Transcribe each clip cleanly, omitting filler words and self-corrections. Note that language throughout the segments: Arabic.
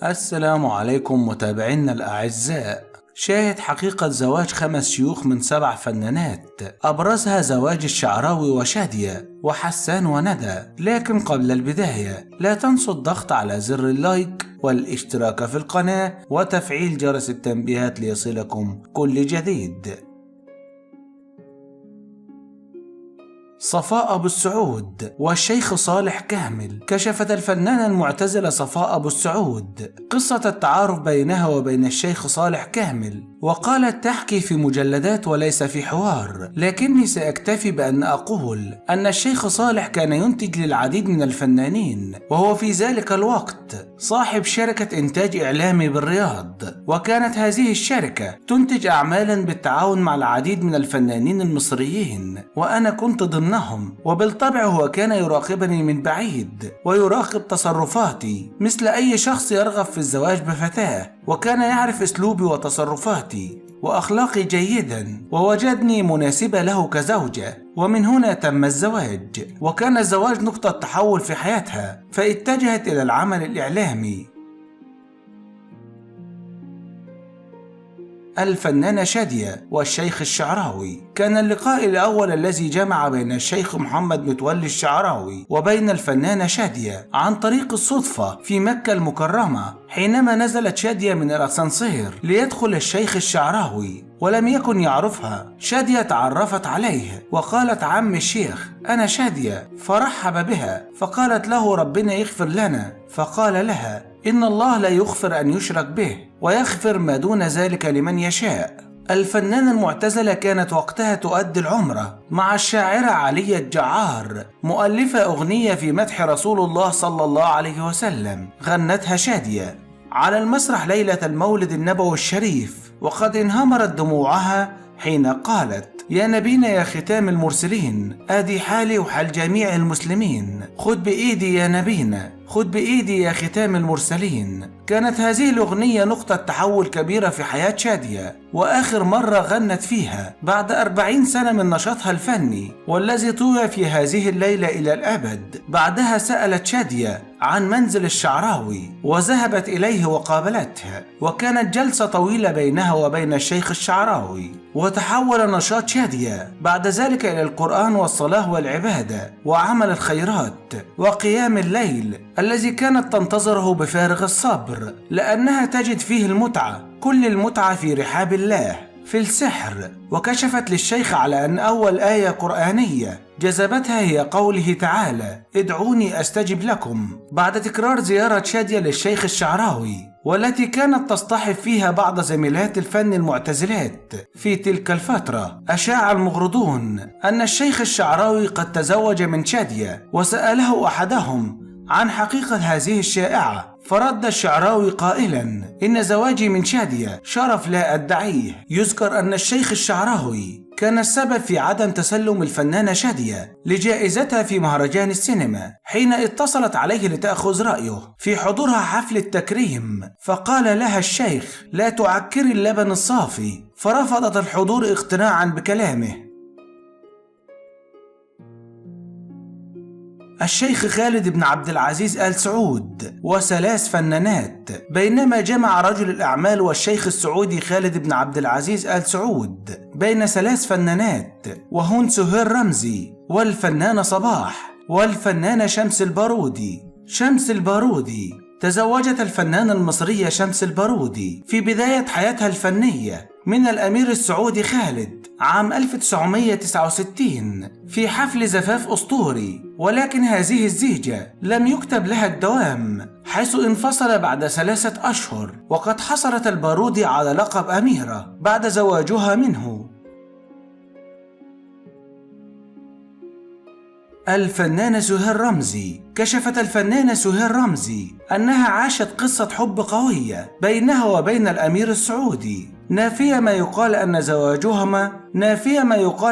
السلام عليكم متابعينا الأعزاء. شاهد حقيقة زواج 5 شيوخ من 7 فنانات، أبرزها زواج الشعراوي وشادية وحسان وندى. لكن قبل البداية لا تنسوا الضغط على زر اللايك والاشتراك في القناة وتفعيل جرس التنبيهات ليصلكم كل جديد. صفاء أبو السعود والشيخ صالح كامل. كشفت الفنانة المعتزلة صفاء أبو السعود قصة التعارف بينها وبين الشيخ صالح كامل، وقالت تحكي في مجلدات وليس في حوار، لكني سأكتفي بأن أقول أن الشيخ صالح كان ينتج للعديد من الفنانين، وهو في ذلك الوقت صاحب شركة إنتاج إعلامي بالرياض، وكانت هذه الشركة تنتج أعمالا بالتعاون مع العديد من الفنانين المصريين، وأنا كنت ضمنهم. وبالطبع هو كان يراقبني من بعيد ويراقب تصرفاتي مثل أي شخص يرغب في الزواج بفتاة، وكان يعرف أسلوبي وتصرفاتي وأخلاقي جيدا، ووجدني مناسبة له كزوجة، ومن هنا تم الزواج. وكان الزواج نقطة تحول في حياتها، فاتجهت إلى العمل الإعلامي. الفنانة شادية والشيخ الشعراوي. كان اللقاء الأول الذي جمع بين الشيخ محمد متولي الشعراوي وبين الفنانة شادية عن طريق الصدفة في مكة المكرمة، حينما نزلت شادية من الأسانسير ليدخل الشيخ الشعراوي ولم يكن يعرفها. شادية تعرفت عليه وقالت عم الشيخ أنا شادية، فرحب بها، فقالت له ربنا يغفر لنا، فقال لها إن الله لا يغفر أن يشرك به ويغفر ما دون ذلك لمن يشاء. الفنانة المعتزلة كانت وقتها تؤدي العمرة مع الشاعرة علية الجعار، مؤلفة أغنية في مدح رسول الله صلى الله عليه وسلم غنتها شادية على المسرح ليلة المولد النبوي الشريف، وقد انهمرت دموعها حين قالت يا نبينا يا ختام المرسلين، آدي حالي وحال جميع المسلمين، خد بإيدي يا نبينا، خد بإيدي يا ختام المرسلين. كانت هذه الأغنية نقطة تحول كبيرة في حياة شادية، وآخر مرة غنت فيها بعد 40 سنة من نشاطها الفني، والذي طوى في هذه الليلة إلى الأبد. بعدها سألت شادية عن منزل الشعراوي وذهبت إليه وقابلته، وكانت جلسة طويلة بينها وبين الشيخ الشعراوي، وتحول نشاط شادية بعد ذلك إلى القرآن والصلاة والعبادة وعمل الخيرات وقيام الليل الذي كانت تنتظره بفارغ الصبر، لأنها تجد فيه المتعة، كل المتعة في رحاب الله، في السحر. وكشفت للشيخ على أن أول آية قرآنية جذبتها هي قوله تعالى ادعوني أستجب لكم، بعد تكرار زيارة شادية للشيخ الشعراوي، والتي كانت تصطحب فيها بعض زميلات الفن المعتزلات في تلك الفترة. أشاع المغرضون أن الشيخ الشعراوي قد تزوج من شادية، وسأله أحدهم عن حقيقة هذه الشائعة، فرد الشعراوي قائلا إن زواجي من شادية شرف لا أدعيه. يذكر أن الشيخ الشعراوي كان السبب في عدم تسلم الفنانة شادية لجائزتها في مهرجان السينما حين اتصلت عليه لتأخذ رأيه في حضورها حفل التكريم، فقال لها الشيخ لا تعكري اللبن الصافي، فرفضت الحضور اقتناعا بكلامه. الشيخ خالد بن عبد العزيز آل سعود وثلاث فنانات. بينما جمع رجل الأعمال والشيخ السعودي خالد بن عبد العزيز آل سعود بين 3 فنانات، وهن سهير رمزي والفنانة صباح والفنانة شمس البارودي. شمس البارودي تزوجت الفنانة المصرية شمس البارودي في بداية حياتها الفنية من الأمير السعودي خالد عام 1969 في حفل زفاف أسطوري، ولكن هذه الزيجة لم يكتب لها الدوام، حيث انفصل بعد 3 أشهر، وقد حصلت البارودي على لقب أميرة بعد زواجها منه. الفنانة سهير رمزي. كشفت الفنانة سهير رمزي أنها عاشت قصة حب قوية بينها وبين الأمير السعودي، نافية ما يقال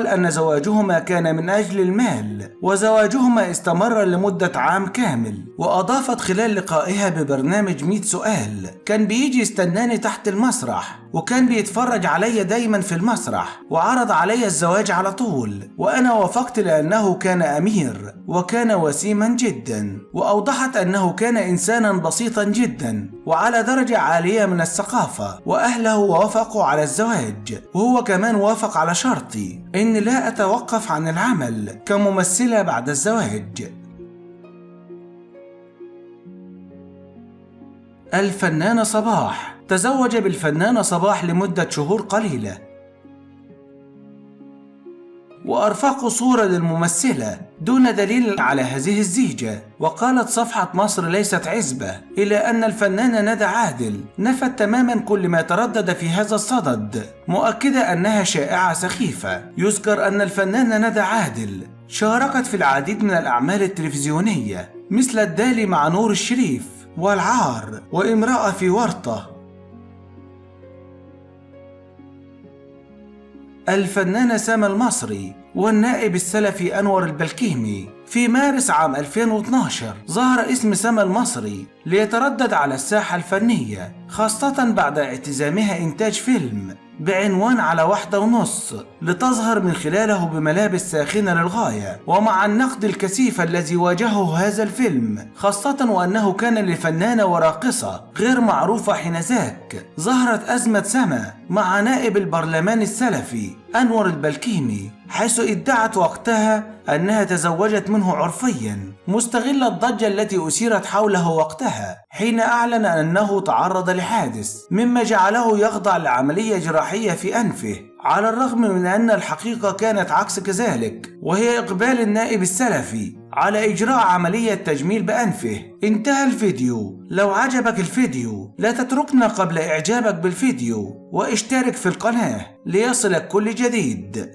أن زواجهما كان من أجل المال، وزواجهما استمر لمدة عام كامل. وأضافت خلال لقائها ببرنامج 100 سؤال كان بيجي يستناني تحت المسرح وكان بيتفرج عليا دايما في المسرح وعرض عليا الزواج على طول، وأنا وافقت لأنه كان أمير وكان وسيما جدا. وأوضحت أنه كان إنسانا بسيطا جدا وعلى درجة عالية من الثقافة، وأهله وافقوا على الزواج، وهو كمان وافق على شرطي إن لا أتوقف عن العمل كممثلة بعد الزواج. الفنانة صباح تزوج بالفنانة صباح لمدة شهور قليلة، وأرفقوا صورة للممثلة دون دليل على هذه الزيجة. وقالت صفحة مصر ليست عزبة، إلى أن الفنانة ندى عادل نفت تماما كل ما تردد في هذا الصدد، مؤكدة أنها شائعة سخيفة. يذكر أن الفنانة ندى عادل شاركت في العديد من الأعمال التلفزيونية مثل الدالي مع نور الشريف والعار وامرأة في ورطة. الفنانة سما المصري والنائب السلفي أنور البلكيمي في مارس عام 2012 ظهر اسم سما المصري ليتردد على الساحة الفنية، خاصة بعد اعتزامها إنتاج فيلم بعنوان على 1:30 لتظهر من خلاله بملابس ساخنة للغاية. ومع النقد الكثيف الذي واجهه هذا الفيلم، خاصة وأنه كان لفنانة وراقصة غير معروفة حينذاك، ظهرت أزمة سما مع نائب البرلمان السلفي أنور البلكيمي، حيث ادعت وقتها أنها تزوجت منه عرفيا، مستغلة الضجة التي أثيرت حوله وقتها حين أعلن أنه تعرض لحادث مما جعله يخضع لعملية جراحية في أنفه، على الرغم من أن الحقيقة كانت عكس كذلك، وهي إقبال النائب السلفي على إجراء عملية تجميل بأنفه. انتهى الفيديو. لو عجبك الفيديو لا تتركنا قبل إعجابك بالفيديو، واشترك في القناة ليصلك كل جديد.